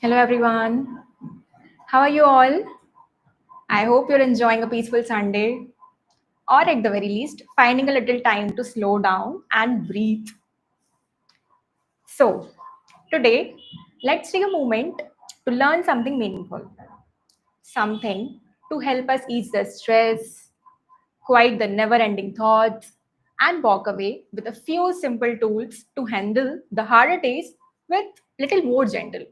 Hello everyone. How are you all? I hope you're enjoying a peaceful Sunday, or at the very least, finding a little time to slow down and breathe. So, today, let's take a moment to learn something meaningful, something to help us ease the stress, quiet the never ending thoughts, and walk away with a few simple tools to handle the harder days with little more gentle.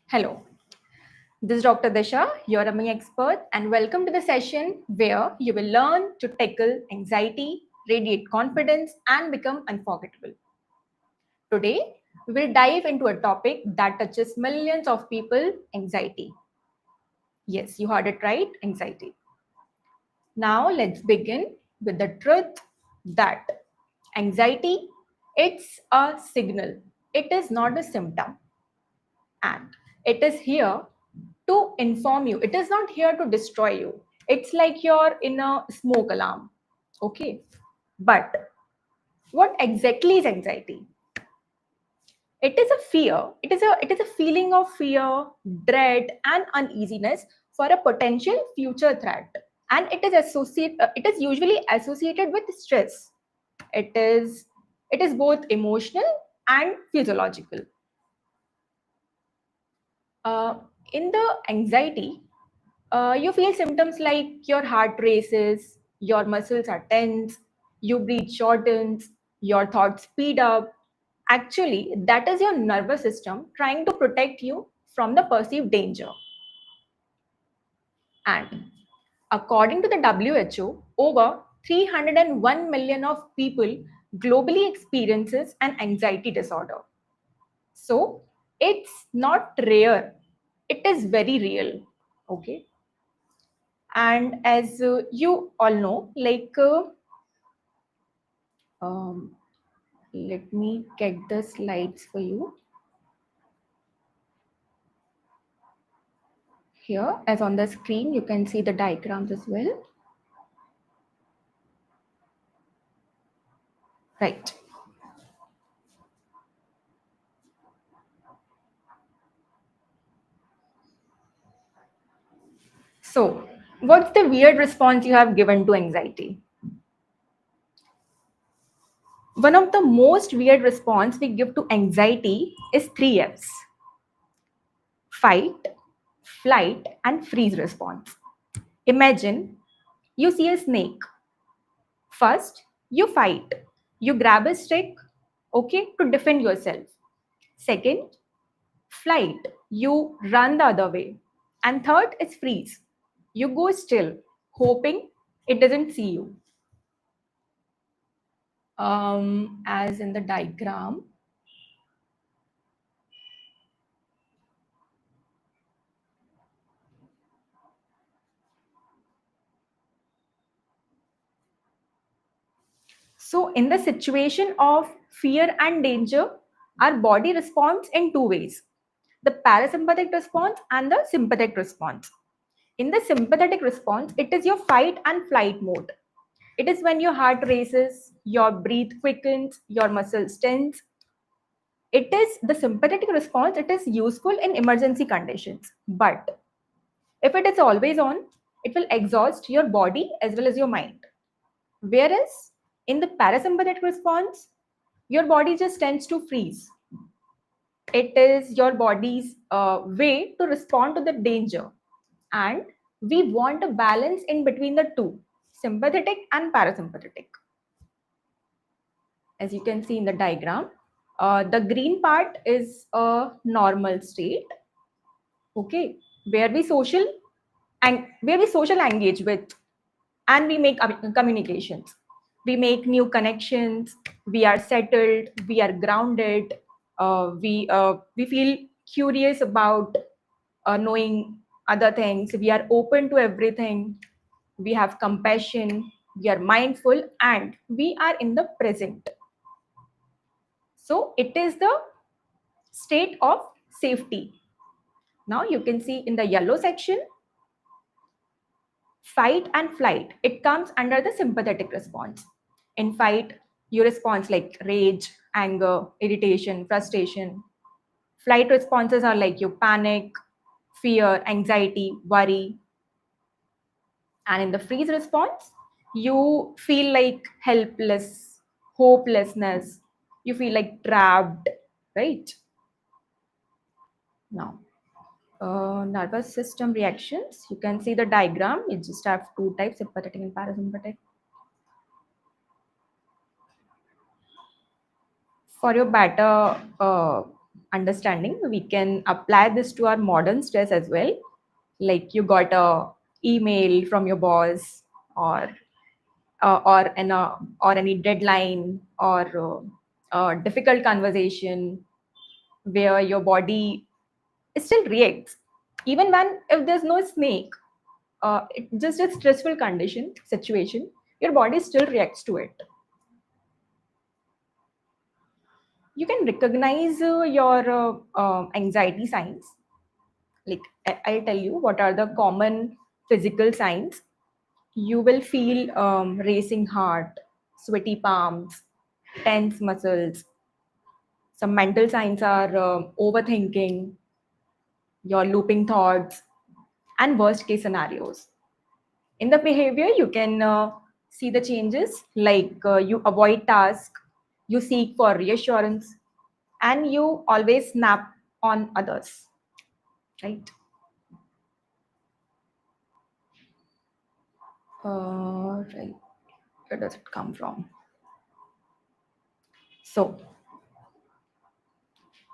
Hello. This is Dr. Disha, your Amiy Expert, and welcome to the session where you will learn to tackle anxiety, radiate confidence, and become unforgettable. Today, we will dive into a topic that touches millions of people, anxiety. Yes, you heard it right, anxiety. Now, let's begin with the truth that anxiety, it's a signal. It is not a symptom. And it is here to inform you. It is not here to destroy you. It's like you're in a smoke alarm. Okay. But what exactly is anxiety? It is a fear. It is a feeling of fear, dread, and uneasiness for a potential future threat. And it is usually associated with stress. It is it is both emotional and physiological. Uh, in the anxiety, you feel symptoms like your heart races, your muscles are tense, you breathe shortens, your thoughts speed up. Actually, that is your nervous system trying to protect you from the perceived danger. And according to the WHO, over 301 million of people globally experiences an anxiety disorder. So it's not rare, it is very real. Okay. And as you all know, um, let me get the slides for you here. As on the screen, you can see the diagrams as well. Right. So, what's the weird response you have given to anxiety? One of the most weird response we give to anxiety is 3 F's: fight, flight, and freeze response. Imagine you see a snake. First, you fight. You grab a stick, okay, to defend yourself. Second, flight. You run the other way. And third is freeze. You go still, hoping it doesn't see you. As in the diagram. So, in the situation of fear and danger, our body responds in two ways: the parasympathetic response and the sympathetic response. In the sympathetic response, it is your fight and flight mode. It is when your heart races, your breath quickens, your muscles tense. It is the sympathetic response, it is useful in emergency conditions. But if it is always on, it will exhaust your body as well as your mind. Whereas in the parasympathetic response, your body just tends to freeze. It is your body's way to respond to the danger. And we want a balance in between the two, sympathetic and parasympathetic. As you can see in the diagram, the green part is a normal state, okay, where we social engage with. and we make communications. We make new connections. We are settled. We are grounded. We feel curious about knowing other things. We are open to everything. We have compassion. We are mindful, and we are in the present. So it is the state of safety. Now you can see in the yellow section, fight and flight. It comes under the sympathetic response. In fight, you respond like rage, anger, irritation, frustration. Flight responses are like you panic, fear, anxiety, worry. And in the freeze response, you feel like helpless, hopelessness. You feel like trapped, right? Now, nervous system reactions. You can see the diagram. You just have two types, sympathetic and parasympathetic. For your better understanding, we can apply this to our modern stress as well. Like you got a email from your boss, or any deadline, or a difficult conversation where your body still reacts, even when if there's no snake. It just a stressful condition situation, your body still reacts to it. You can recognize your anxiety signs. Like I'll tell you what are the common physical signs. You will feel racing heart, sweaty palms, tense muscles. Some mental signs are overthinking, your looping thoughts, and worst case scenarios. In the behavior, you can see the changes like you avoid tasks, you seek for reassurance, and you always snap on others, right? Right. Where does it come from? So,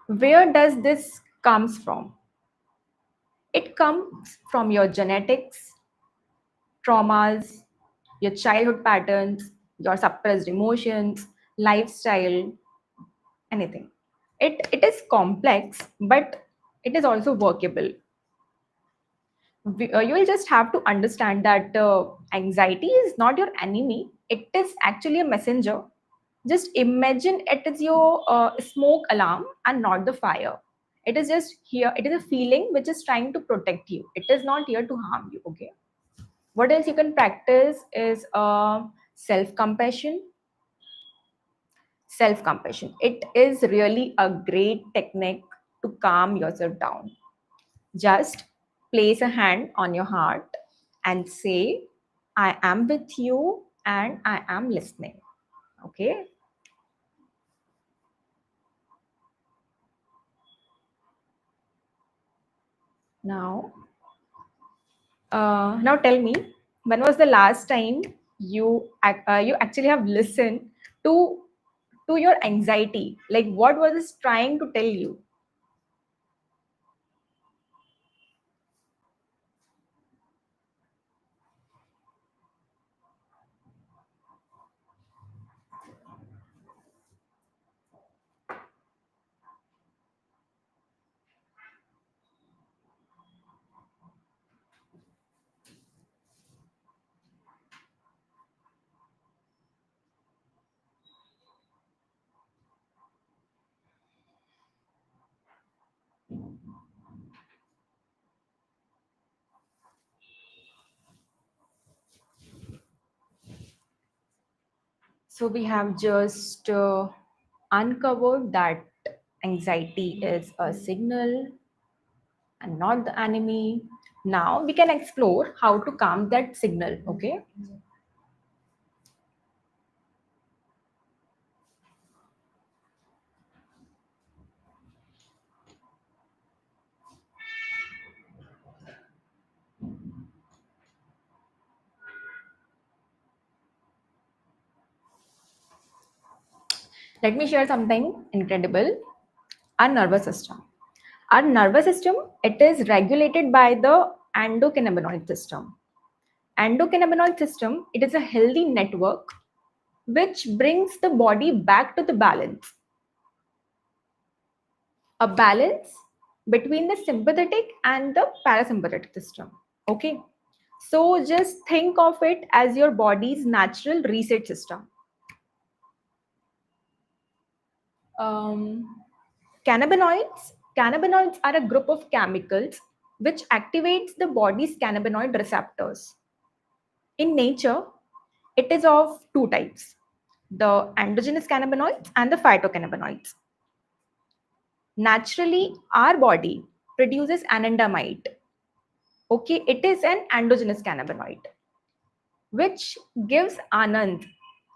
where does this comes from? It comes from your genetics, traumas, your childhood patterns, your suppressed emotions, lifestyle, anything. It is complex, but it is also workable. You will just have to understand that anxiety is not your enemy. It is actually a messenger. Just imagine it is your smoke alarm and not the fire. It is just here. It is a feeling which is trying to protect you. It is not here to harm you. Okay. What else you can practice is self-compassion. Self-compassion. It is really a great technique to calm yourself down. Just place a hand on your heart and say, I am with you and I am listening. Okay. Now, now tell me, when was the last time you actually have listened to to your anxiety? Like, what was it trying to tell you? So we have just uncovered that anxiety is a signal and not the enemy. Now we can explore how to calm that signal. Okay. Let me share something incredible. Our nervous system. Our nervous system, it is regulated by the endocannabinoid system. Endocannabinoid system, it is a healthy network which brings the body back to the balance. A balance between the sympathetic and the parasympathetic system. Okay. So just think of it as your body's natural reset system. Cannabinoids are a group of chemicals which activates the body's cannabinoid receptors. In nature, it is of two types, the endogenous cannabinoids and the phytocannabinoids. Naturally, our body produces anandamide. Okay, it is an endogenous cannabinoid, which gives Anand.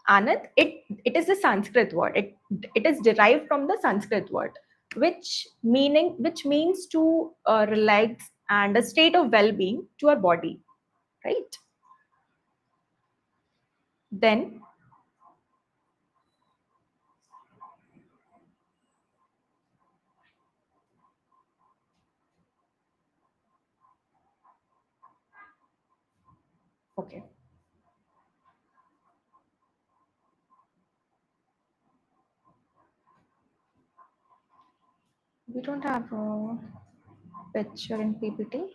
Anand, it is a Sanskrit word. It is derived from the Sanskrit word, which means to relax and a state of well-being to our body, right? Then, okay. We don't have a picture in PPT.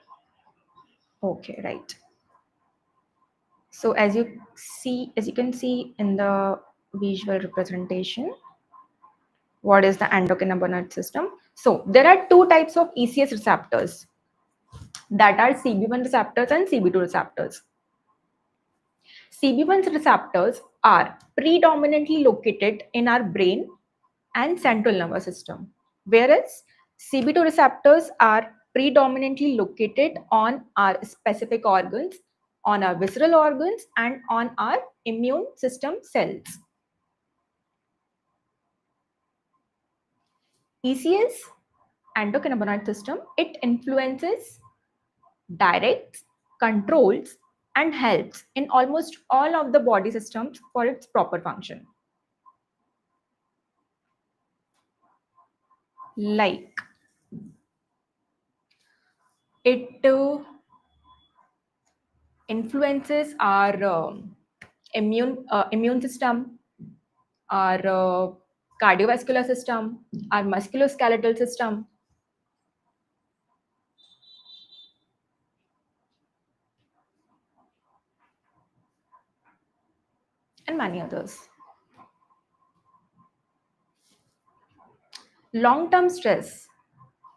Okay, right. So as you can see in the visual representation, what is the endocannabinoid system? So there are two types of ECS receptors, that are CB1 receptors and CB2 receptors. CB1 receptors are predominantly located in our brain and central nervous system, whereas CB2 receptors are predominantly located on our specific organs, on our visceral organs, and on our immune system cells. ECS, endocannabinoid system, it influences, directs, controls, and helps in almost all of the body systems for its proper function. Like it influences our immune system, our cardiovascular system, our musculoskeletal system, and many others. Long-term stress.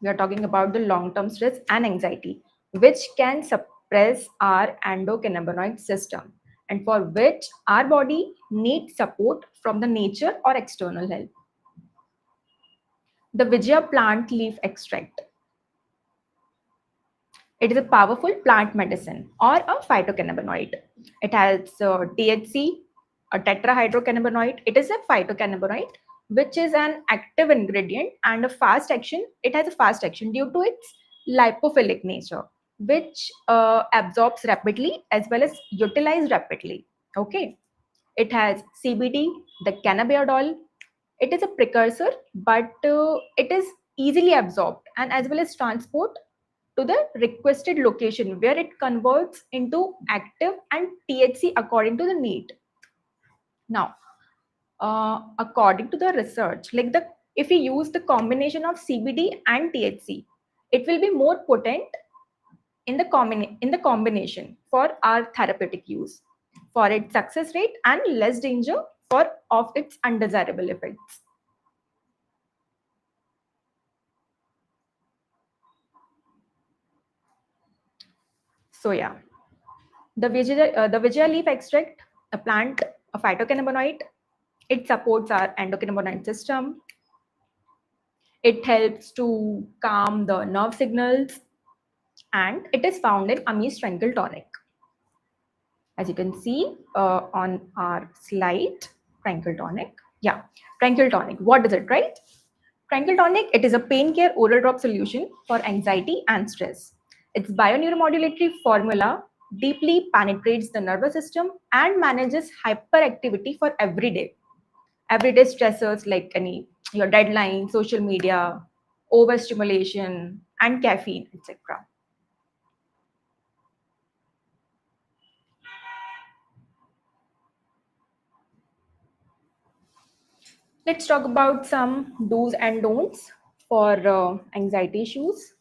We are talking about the long-term stress and anxiety, which can suppress our endocannabinoid system, and for which our body needs support from the nature or external help. The Vijaya plant leaf extract. It is a powerful plant medicine or a phytocannabinoid. It has THC, a tetrahydrocannabinoid. It is a phytocannabinoid, which is an active ingredient and a fast action. It has a fast action due to its lipophilic nature, which absorbs rapidly as well as utilized rapidly. Okay. It has CBD, the cannabidiol. It is a precursor, but it is easily absorbed and as well as transport to the requested location where it converts into active and THC according to the need. Now, according to the research, like if we use the combination of CBD and THC, it will be more potent in the combination for our therapeutic use, for its success rate and less danger for of its undesirable effects. So yeah, the Vijaya leaf extract, a plant, a phytocannabinoid, it supports our endocannabinoid system. It helps to calm the nerve signals, and it is found in Amy's Tranquil Tonic. As you can see on our slide, Tranquil Tonic. Yeah, Tranquil Tonic. What is it, right? Tranquil Tonic, it is a pain care oral drop solution for anxiety and stress. Its bioneuromodulatory formula deeply penetrates the nervous system and manages hyperactivity for everyday stressors like your deadline, social media, overstimulation, and caffeine, etc. Let's talk about some do's and don'ts for anxiety issues.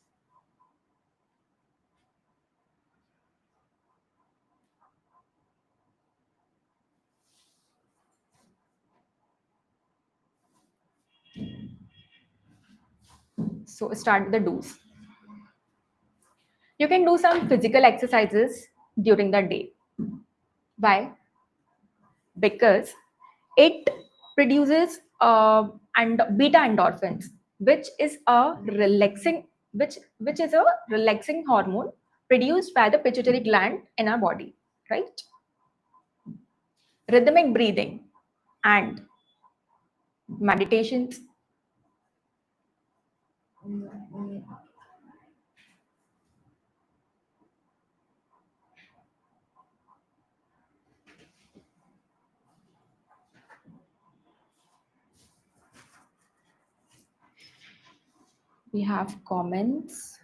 So start with the do's. You can do some physical exercises during the day. Why? Because it produces and beta endorphins, which is a relaxing which is a relaxing hormone produced by the pituitary gland in our body, right? Rhythmic breathing and meditations. We have comments.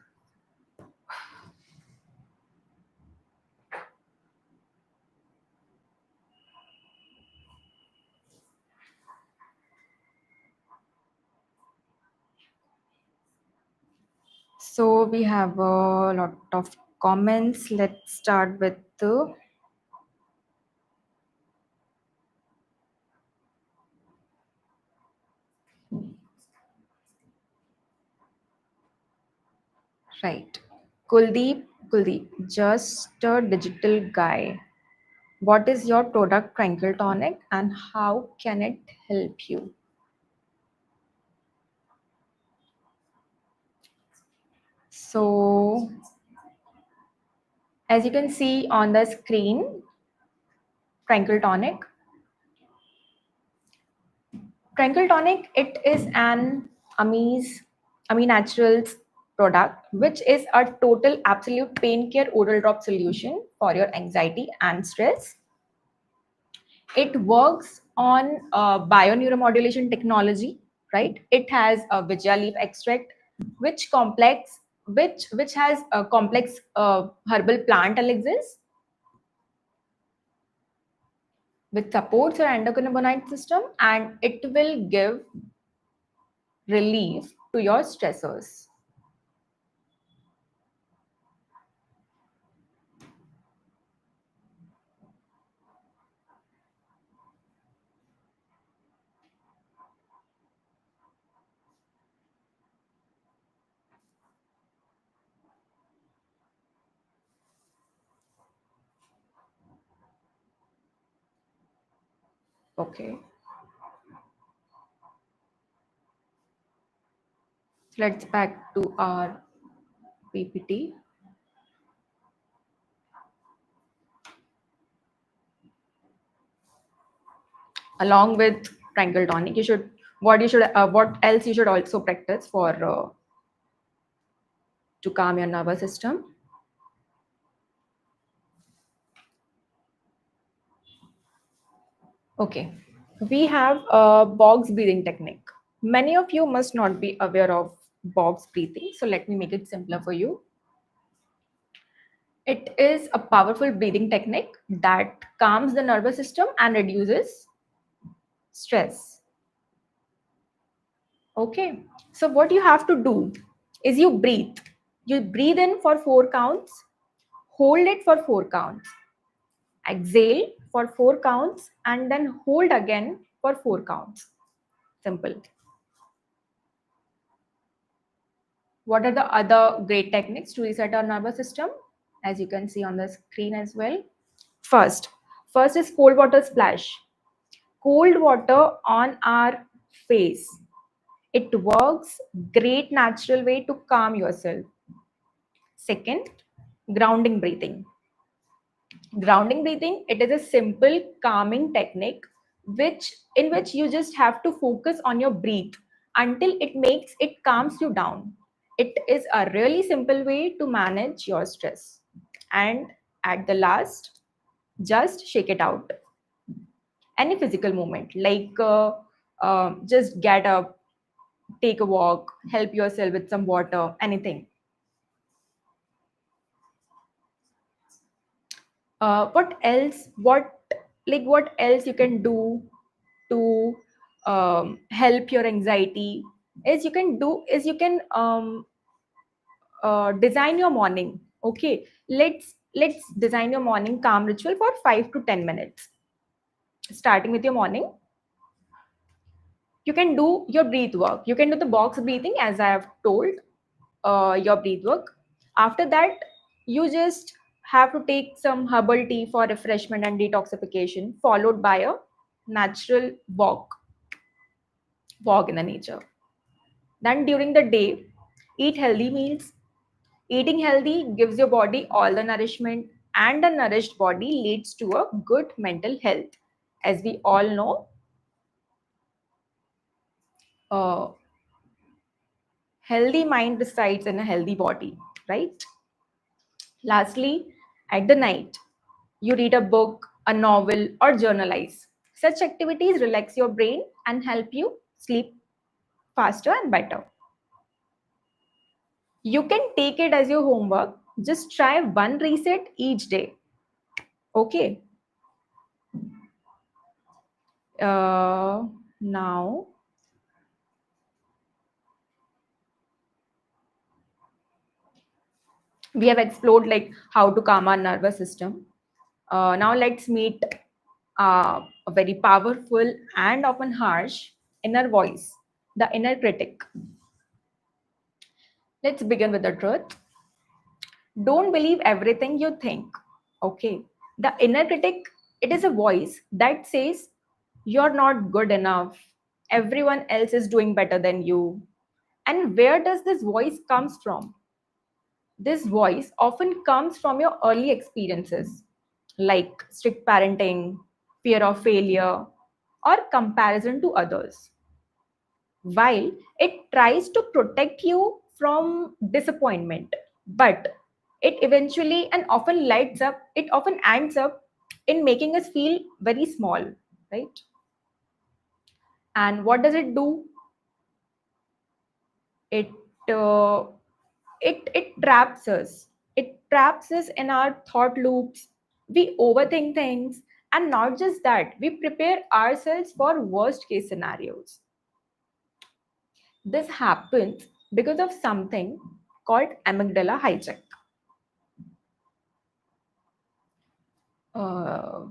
So we have a lot of comments. Let's start with the right. Kuldeep, just a digital guy. What is your product, Tranquil Tonic, and how can it help you? So, as you can see on the screen, Tranquil Tonic. Tranquil Tonic, it is an Amiy Naturals product, which is a total absolute pain care oral drop solution for your anxiety and stress. It works on bioneuromodulation technology, right? It has a vijaya leaf extract, which has a complex herbal plant elixirs, which supports your endocannabinoid system, and it will give relief to your stressors. Okay. So let's back to our PPT. Along with Tranquil Tonic, what else you should also practice for to calm your nervous system. Okay, we have a box breathing technique. Many of you must not be aware of box breathing, so let me make it simpler for you. It is a powerful breathing technique that calms the nervous system and reduces stress. Okay, so what you have to do is you breathe. You breathe in for 4 counts, hold it for 4 counts, exhale for 4 counts, and then hold again for 4 counts. Simple. What are the other great techniques to reset our nervous system? As you can see on the screen as well. First, first is cold water splash. Cold water on our face. It works great natural way to calm yourself. Second, grounding breathing. Grounding breathing, it is a simple calming technique in which you just have to focus on your breath until it calms you down. It is a really simple way to manage your stress. And at the last, just shake it out. Any physical movement, like just get up, take a walk, help yourself with some water, anything. What else? What else you can do to help your anxiety is you can design your morning. Okay, let's design your morning calm ritual for 5 to 10 minutes. Starting with your morning, you can do your breath work. You can do the box breathing as I have told, your breath work. After that, you just have to take some herbal tea for refreshment and detoxification, followed by a natural walk in the nature. Then during the day, eat healthy meals. Eating healthy gives your body all the nourishment, and a nourished body leads to a good mental health. As we all know, uh, healthy mind resides in a healthy body, right? Lastly, at the night, you read a book, a novel, or journalize. Such activities relax your brain and help you sleep faster and better. You can take it as your homework. Just try one reset each day. Okay. Now we have explored like how to calm our nervous system. Now let's meet a very powerful and often harsh inner voice, the inner critic. Let's begin with the truth. Don't believe everything you think. Okay. The inner critic, it is a voice that says you're not good enough. Everyone else is doing better than you. And where does this voice comes from? This voice often comes from your early experiences, like strict parenting, fear of failure, or comparison to others. While it tries to protect you from disappointment, but it often ends up in making us feel very small, right? And what does it do? It uh, it traps us. It traps us in our thought loops. We overthink things, and not just that, we prepare ourselves for worst case scenarios. This happens because of something called amygdala hijack.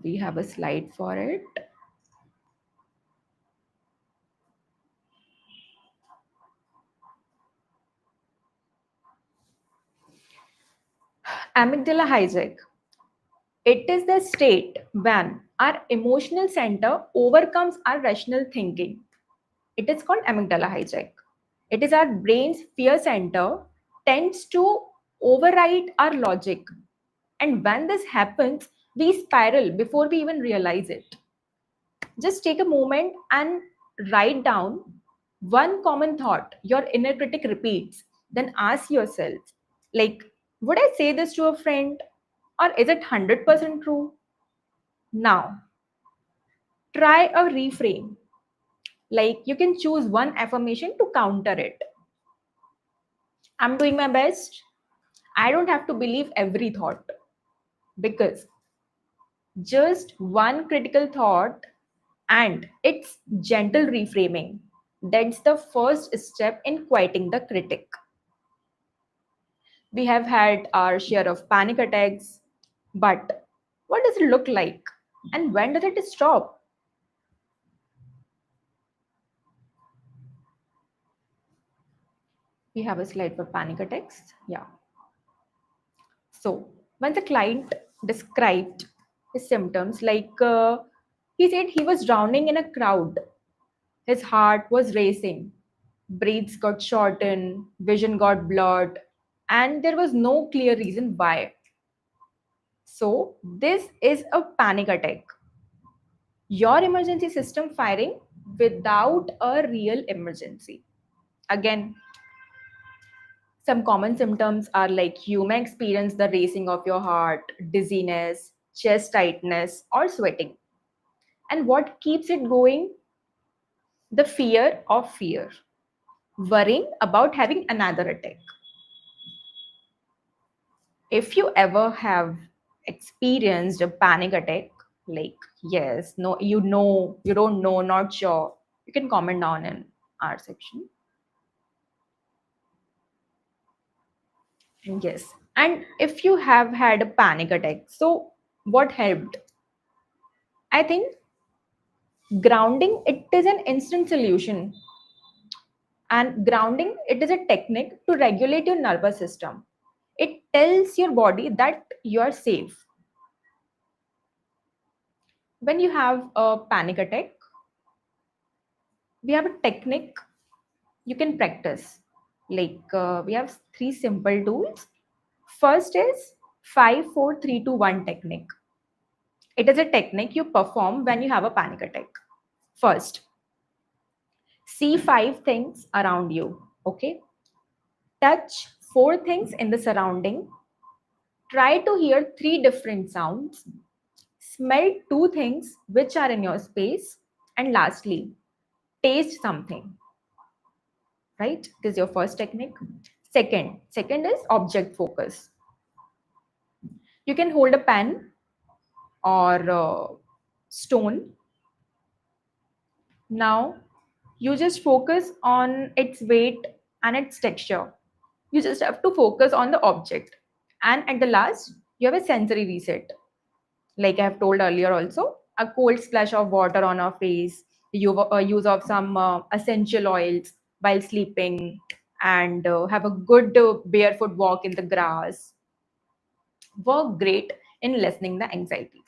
We have a slide for it. Amygdala hijack. It is the state when our emotional center overcomes our rational thinking. It is called amygdala hijack. It is our brain's fear center tends to override our logic. And when this happens, we spiral before we even realize it. Just take a moment and write down one common thought your inner critic repeats. Then ask yourself, like, would I say this to a friend? Or is it 100% true? Now, try a reframe. Like, you can choose one affirmation to counter it. I'm doing my best. I don't have to believe every thought, because just one critical thought and its gentle reframing, that's the first step in quieting the critic. We have had our share of panic attacks, but what does it look like? And when does it stop? We have a slide for panic attacks. Yeah. So, when the client described his symptoms, he said he was drowning in a crowd. His heart was racing, breaths got shortened, vision got blurred, and there was no clear reason why. So, this is a panic attack. Your emergency system firing without a real emergency. Again, some common symptoms are like you may experience the racing of your heart, dizziness, chest tightness, or sweating. And what keeps it going? The fear of fear, worrying about having another attack. If you ever have experienced a panic attack, like, yes, no, you know, you don't know, not sure, You can comment down in our section. Yes. And if you have had a panic attack, so what helped? I think grounding, it is an instant solution. And grounding, it is a technique to regulate your nervous system. It tells your body that you are safe. When you have a panic attack, we have a technique you can practice. We have three simple tools. First is 5 4 3 2 1 technique. It is a technique you perform when you have a panic attack. First, see 5 things around you. Okay. Touch 4 things in the surrounding. Try to hear 3 different sounds. Smell 2 things which are in your space. And lastly, taste something. Right? This is your first technique. Second is object focus. You can hold a pen or stone. Now, you just focus on its weight and its texture. You just have to focus on the object. And at the last, you have a sensory reset. Like I have told earlier also, a cold splash of water on our face, use of some essential oils while sleeping, and have a good barefoot walk in the grass work great in lessening the anxiety.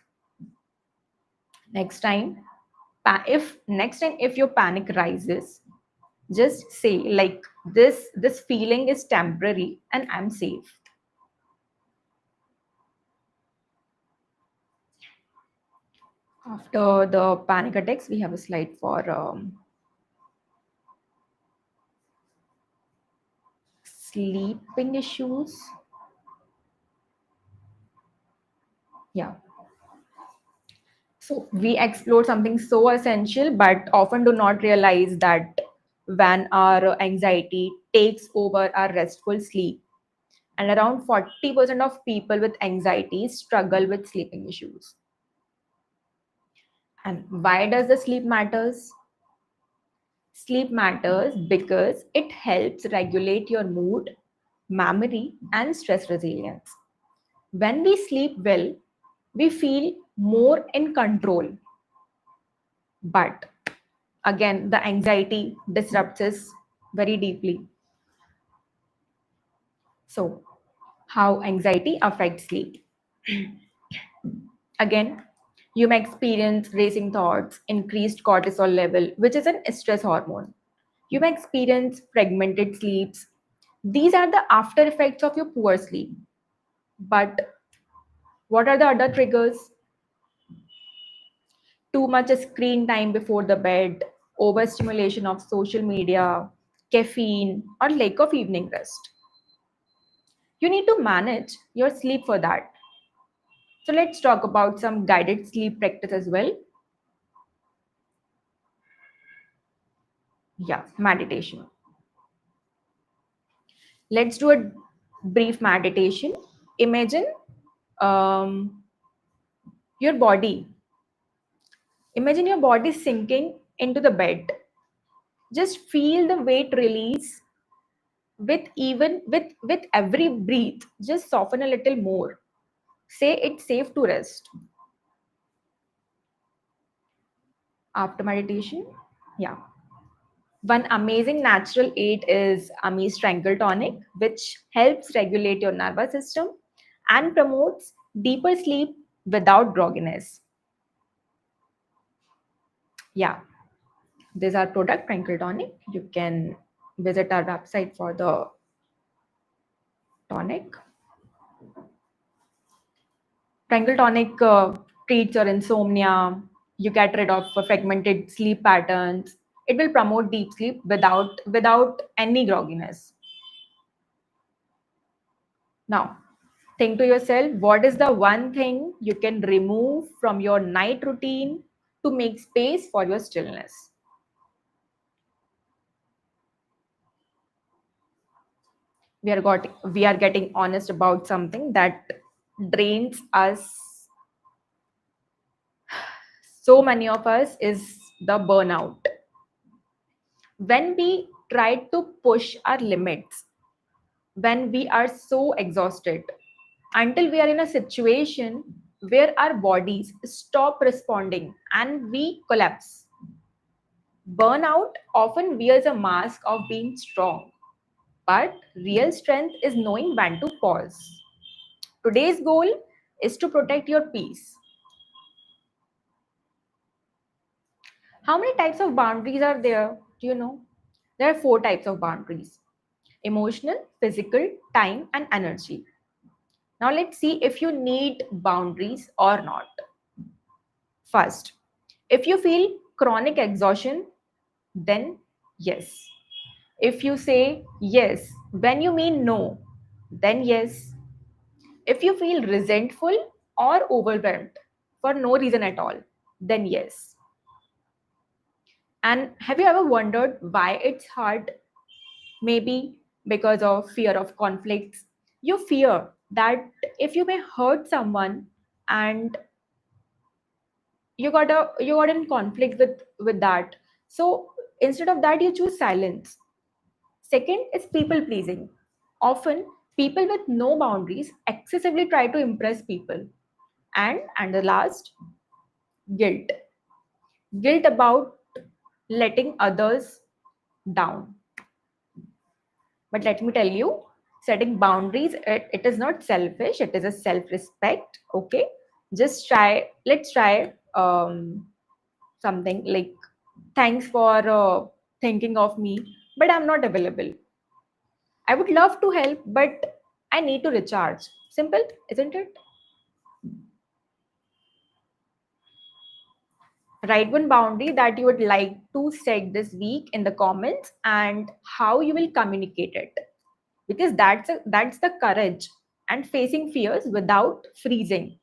Next time, if your panic rises, just say like this feeling is temporary and I'm safe. After the panic attacks, we have a slide for sleeping issues. Yeah. So we explore something so essential, but often do not realize that when our anxiety takes over our restful sleep, and around 40% of people with anxiety struggle with sleeping issues. And why does the sleep matters? Sleep matters because it helps regulate your mood, memory, and stress resilience. When we sleep well, we feel more in control. But again, the anxiety disrupts us very deeply. So, how anxiety affects sleep? Again, you may experience racing thoughts, increased cortisol level, which is an stress hormone. You may experience fragmented sleeps. These are the after effects of your poor sleep. But what are the other triggers? Too much screen time before the bed, overstimulation of social media, caffeine, or lack of evening rest. You need to manage your sleep for that. So let's talk about some guided sleep practice as well. Yeah, meditation. Let's do a brief meditation. Imagine um, your body. Imagine your body sinking into the bed. Just feel the weight release with every breath. Just soften a little more. Say it's safe to rest. After meditation, yeah. One amazing natural aid is Amy's Tranquil Tonic, which helps regulate your nervous system and promotes deeper sleep without grogginess. Yeah, this is our product, Tranquil Tonic. You can visit our website for the tonic. Tranquil Tonic treats your insomnia. You get rid of fragmented sleep patterns. It will promote deep sleep without any grogginess. Now, think to yourself, what is the one thing you can remove from your night routine to make space for your stillness? We are getting honest about something that drains us. So many of us is the burnout. When we try to push our limits, when we are so exhausted, until we are in a situation where our bodies stop responding and we collapse. Burnout often wears a mask of being strong, but real strength is knowing when to pause. Today's goal is to protect your peace. How many types of boundaries are there? Do you know? There are four types of boundaries: emotional, physical, time, and energy. Now let's see if you need boundaries or not. First, if you feel chronic exhaustion, then yes. If you say yes when you mean no, then yes. If you feel resentful or overwhelmed for no reason at all, then yes. And have you ever wondered why it's hard? Maybe because of fear of conflicts. You fear that if you may hurt someone and you got in conflict with that. So instead of that, you choose silence. Second is people pleasing. Often people with no boundaries excessively try to impress people. And the last, guilt. Guilt about letting others down. But let me tell you, setting boundaries, it is not selfish, it is a self-respect. Okay. Let's try something like, thanks for thinking of me, but I'm not available. I would love to help, but I need to recharge. Simple, isn't it? Write one boundary that you would like to set this week in the comments and how you will communicate it. Because that's the courage and facing fears without freezing.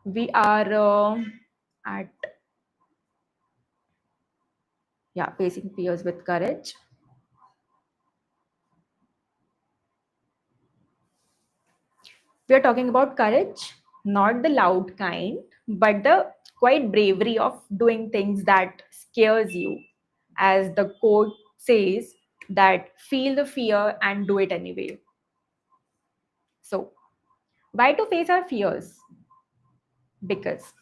We are at, yeah, facing fears with courage. We are talking about courage, not the loud kind, but the quiet bravery of doing things that scares you. As the quote says, that feel the fear and do it anyway. So, why to face our fears? Because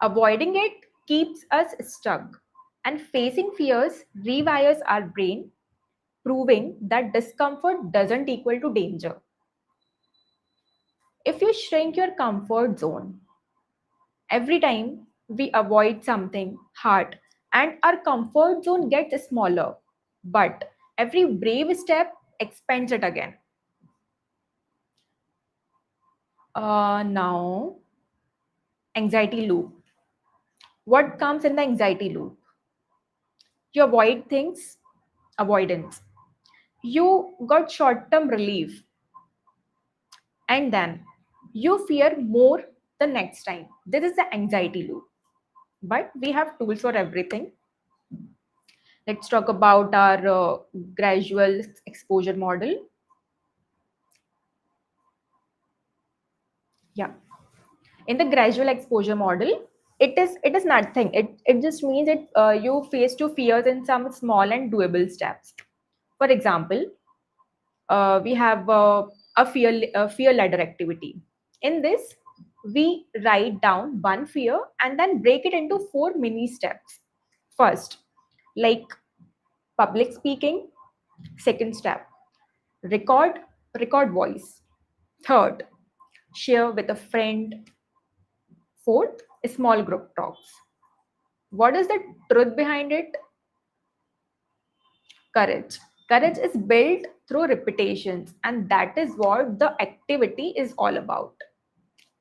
avoiding it keeps us stuck, and facing fears rewires our brain, proving that discomfort doesn't equal to danger. If you shrink your comfort zone, every time we avoid something hard and our comfort zone gets smaller, but every brave step expands it again. Now, anxiety loop. What comes in the anxiety loop? You avoid things, avoidance. You got short term relief, and then you fear more the next time. This is the anxiety loop. But we have tools for everything. Let's talk about our gradual exposure model. Yeah. In the gradual exposure model, it is nothing. It just means you face to fears in some small and doable steps. For example, we have a fear ladder activity. In this, we write down one fear and then break it into four mini steps. First, like public speaking. Second step, record record voice. Third, share with a friend. Fourth, small group talks. What is the truth behind it? Courage. Courage is built through repetitions, and that is what the activity is all about.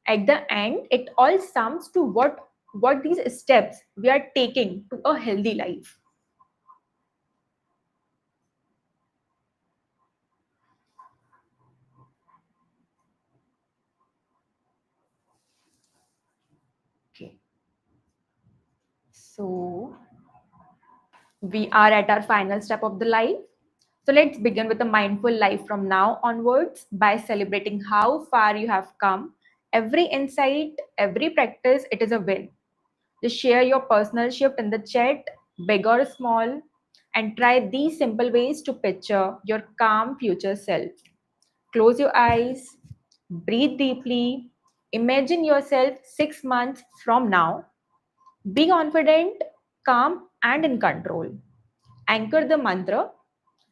At the end, it all sums to what these steps we are taking to a healthy life. Okay. So we are at our final step of the life. So let's begin with a mindful life from now onwards by celebrating how far you have come. Every insight, every practice, it is a win. Just share your personal shift in the chat, big or small, and try these simple ways to picture your calm future self. Close your eyes, breathe deeply, imagine yourself 6 months from now. Be confident, calm, and in control. Anchor the mantra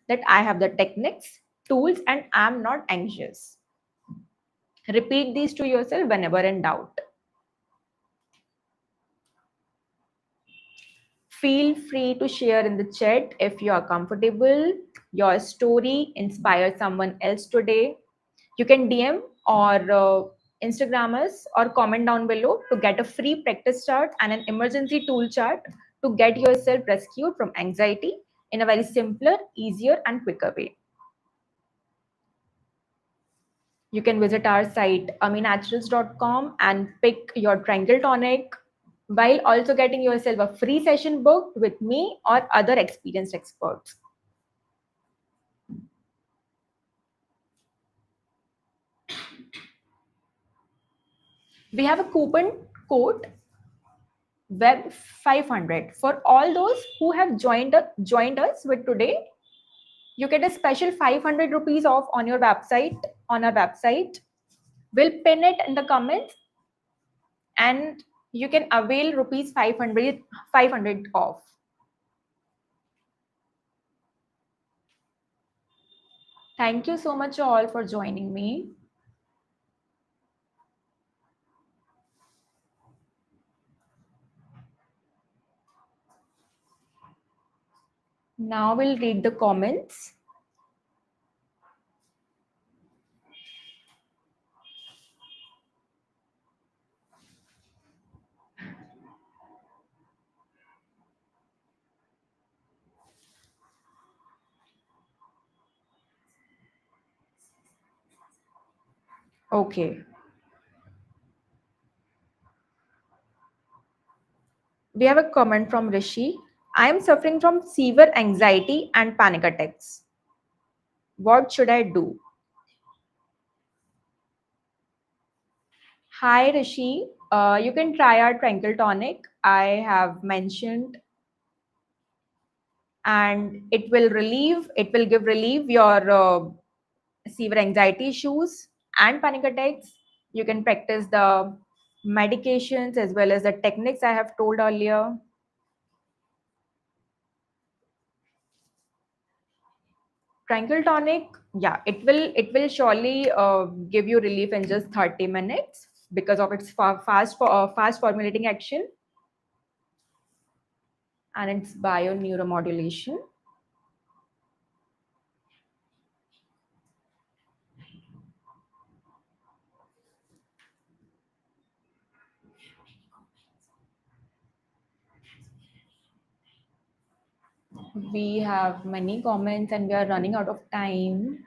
that I have the techniques, tools, and I'm not anxious. Repeat these to yourself whenever in doubt. Feel free to share in the chat if you are comfortable. Your story inspired someone else today. You can DM or Instagram us or comment down below to get a free practice chart and an emergency tool chart to get yourself rescued from anxiety in a very simpler, easier, and quicker way. You can visit our site amynaturals.com and pick your Tranquil Tonic while also getting yourself a free session booked with me or other experienced experts. We have a coupon code web 500 for all those who have joined us with today. You get a special 500 rupees off on your website, on our website. We'll pin it in the comments and you can avail rupees 500 off. Thank you so much all for joining me. Now we'll read the comments. Okay. We have a comment from Rishi. I am suffering from severe anxiety and panic attacks. What should I do? Hi Rishi, you can try our Tranquil Tonic. I have mentioned, and it will give relief your severe anxiety issues and panic attacks. You can practice the medications as well as the techniques I have told earlier. Tranquil Tonic, yeah, it will surely give you relief in just 30 minutes because of its fast formulating action and its bio neuromodulation. We have many comments and we are running out of time.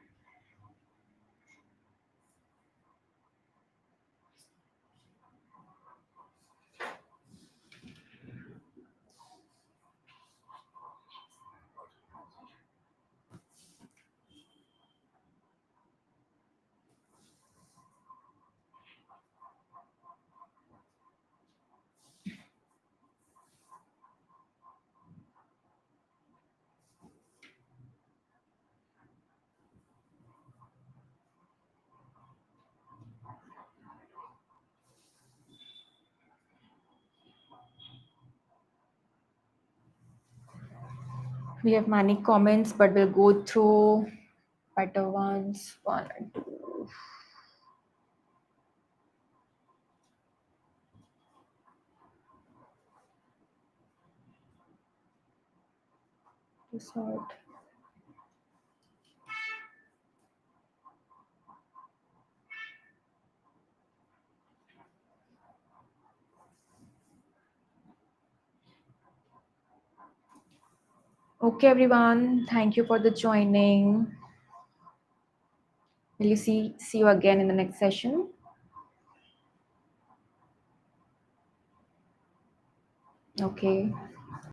We have many comments, but we'll go through better ones. One and two. Sort. Okay, everyone. Thank you for the joining. Will you see you again in the next session? Okay.